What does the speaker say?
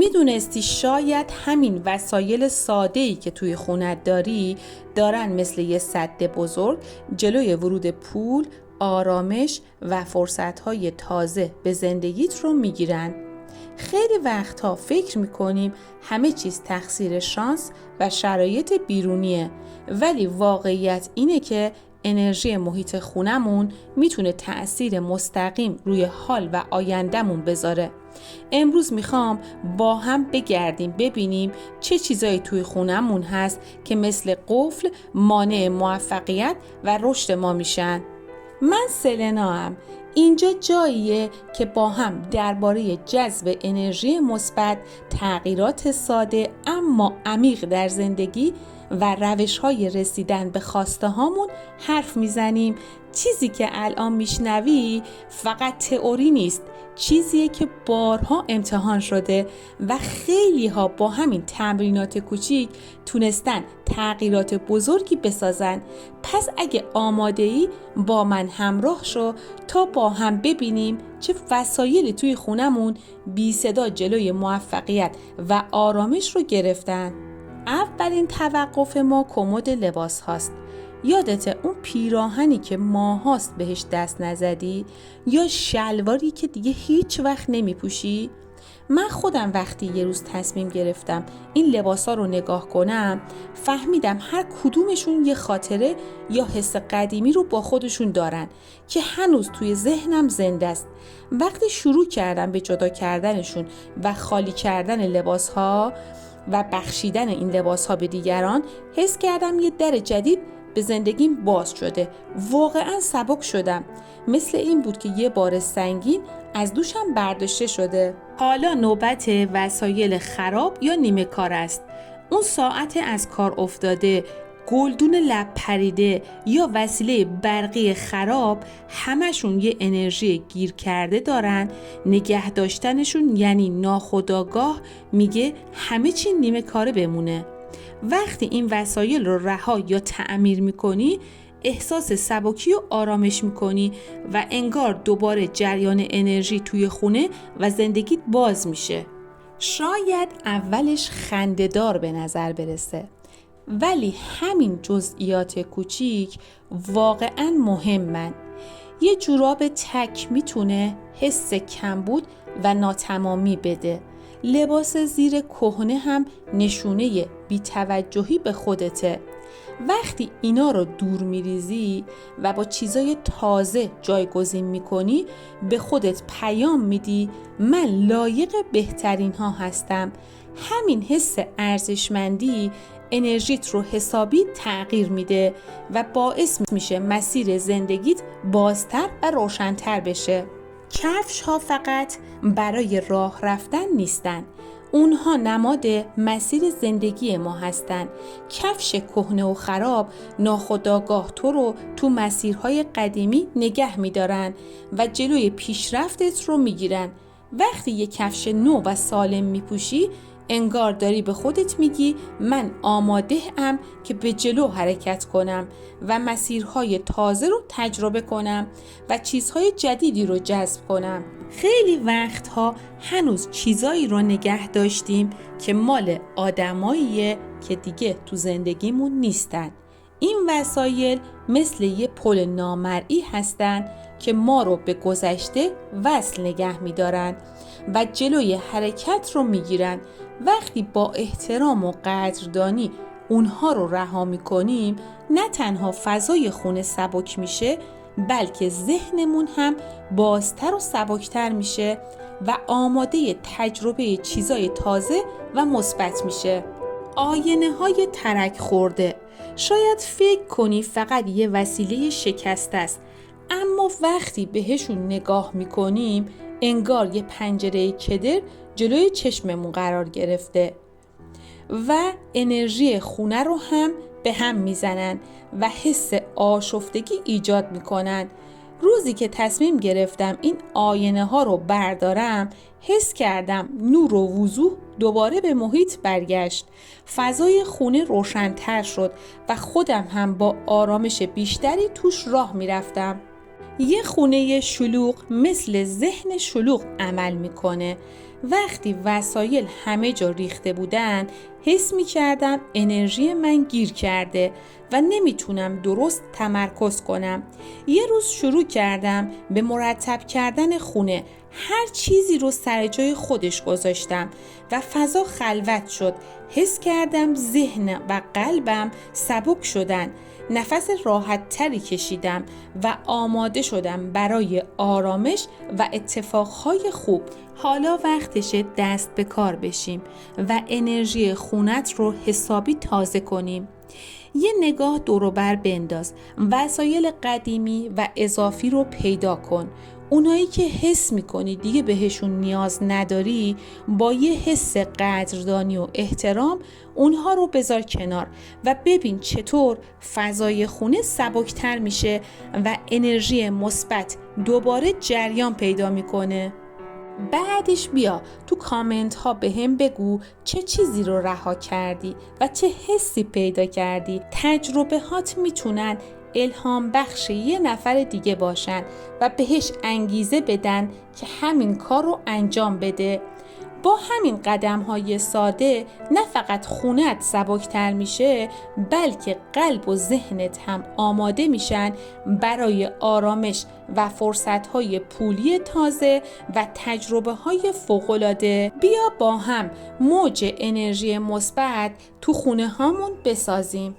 میدونستی شاید همین وسایل ساده‌ای که توی خونت داری دارن مثل یه سد بزرگ جلوی ورود پول، آرامش و فرصت‌های تازه به زندگیت رو میگیرن. خیلی وقتها فکر میکنیم همه چیز تقصیر شانس و شرایط بیرونیه، ولی واقعیت اینه که انرژی محیط خونمون میتونه تأثیر مستقیم روی حال و آیندهمون بذاره. امروز میخوام با هم بگردیم ببینیم چه چیزایی توی خونمون هست که مثل قفل مانع موفقیت و رشد ما میشن. من سلنا ام. اینجا جاییه که با هم درباره جذب انرژی مثبت، تغییرات ساده اما عمیق در زندگی و روش‌های رسیدن به خواسته هامون حرف میزنیم. چیزی که الان میشنوی فقط تئوری نیست، چیزیه که بارها امتحان شده و خیلی ها با همین تمرینات کوچیک تونستن تغییرات بزرگی بسازن. پس اگه آماده ای با من همراه شو تا با هم ببینیم چه وسایلی توی خونمون بی صدا جلوی موفقیت و آرامش رو گرفتن. اولین توقف ما کمد لباس هاست. یادته اون پیراهنی که ماهاست بهش دست نزدی یا شلواری که دیگه هیچ وقت نمی پوشی؟ من خودم وقتی یه روز تصمیم گرفتم این لباسا رو نگاه کنم فهمیدم هر کدومشون یه خاطره یا حس قدیمی رو با خودشون دارن که هنوز توی ذهنم زنده است. وقتی شروع کردم به جدا کردنشون و خالی کردن لباسها و بخشیدن این لباسها به دیگران، حس کردم یه در جدید به زندگیم باز شده. واقعا سبک شدم. مثل این بود که یه بار سنگین از دوشم برداشته شده. حالا نوبت وسایل خراب یا نیمه کار است. اون ساعت از کار افتاده، گلدون لب پریده یا وسیله برقی خراب، همشون یه انرژی گیر کرده دارن. نگه داشتنشون یعنی ناخودآگاه میگه همه چی نیمه کاره بمونه. وقتی این وسایل رو رها یا تعمیر میکنی احساس سبکی و آرامش میکنی و انگار دوباره جریان انرژی توی خونه و زندگیت باز میشه. شاید اولش خنده‌دار به نظر برسه، ولی همین جزئیات کوچیک واقعاً مهمن. یه جوراب تک میتونه حس کمبود و ناتمامی بده. لباس زیر کهنه هم نشونه بی‌توجهی به خودته. وقتی اینا رو دور میریزی و با چیزای تازه جایگزین میکنی، به خودت پیام میدی من لایق بهترین ها هستم. همین حس ارزشمندی انرژیت رو حسابی تغییر میده و باعث میشه مسیر زندگیت بازتر و روشن‌تر بشه. کفش ها فقط برای راه رفتن نیستن، اونها نماد مسیر زندگی ما هستن. کفش کهنه و خراب ناخودآگاه تو رو تو مسیرهای قدیمی نگه میدارن و جلوی پیشرفتت رو میگیرن. وقتی یک کفش نو و سالم میپوشی انگار داری به خودت میگی من آماده ام که به جلو حرکت کنم و مسیرهای تازه رو تجربه کنم و چیزهای جدیدی رو جذب کنم. خیلی وقتها هنوز چیزایی رو نگه داشتیم که مال آدماییه که دیگه تو زندگیمون نیستن. این وسایل مثل یه پل نامرئی هستن که ما رو به گذشته وصل نگه می‌دارن و جلوی حرکت رو میگیرن. وقتی با احترام و قدردانی اونها رو رها می‌کنیم، نه تنها فضای خونه سبک میشه، بلکه ذهنمون هم بازتر و سبکتر میشه و آماده تجربه چیزای تازه و مثبت میشه. آینه های ترک خورده شاید فکر کنی فقط یه وسیله شکسته است، اما وقتی بهشون نگاه میکنیم انگار یه پنجره کدر جلوی چشممون قرار گرفته و انرژی خونه رو هم به هم میزنن و حس آشفتگی ایجاد میکنن. روزی که تصمیم گرفتم این آینه ها رو بردارم، حس کردم نور و وضوح دوباره به محیط برگشت. فضای خونه روشن‌تر شد و خودم هم با آرامش بیشتری توش راه میرفتم. یه خونه شلوغ مثل ذهن شلوغ عمل میکنه. وقتی وسایل همه جا ریخته بودن، حس میکردم انرژی من گیر کرده و نمیتونم درست تمرکز کنم. یه روز شروع کردم به مرتب کردن خونه. هر چیزی رو سر جای خودش گذاشتم و فضا خلوت شد. حس کردم ذهن و قلبم سبک شدن. نفس راحت تری کشیدم و آماده شدم برای آرامش و اتفاقهای خوب. حالا وقتشه دست به کار بشیم و انرژی خونت رو حسابی تازه کنیم. یه نگاه دور و بر بنداز. وسایل قدیمی و اضافی رو پیدا کن. اونایی که حس میکنی دیگه بهشون نیاز نداری، با یه حس قدردانی و احترام اونها رو بذار کنار و ببین چطور فضای خونه سبکتر میشه و انرژی مثبت دوباره جریان پیدا میکنه. بعدش بیا تو کامنت ها به هم بگو چه چیزی رو رها کردی و چه حسی پیدا کردی. تجربه هات میتونن الهام بخش یه نفر دیگه باشن و بهش انگیزه بدن که همین کار رو انجام بده. با همین قدم های ساده نه فقط خونت سبکتر میشه، بلکه قلب و ذهنت هم آماده میشن برای آرامش و فرصت های پولی تازه و تجربه های فوق‌العاده. بیا با هم موج انرژی مثبت تو خونه هامون بسازیم.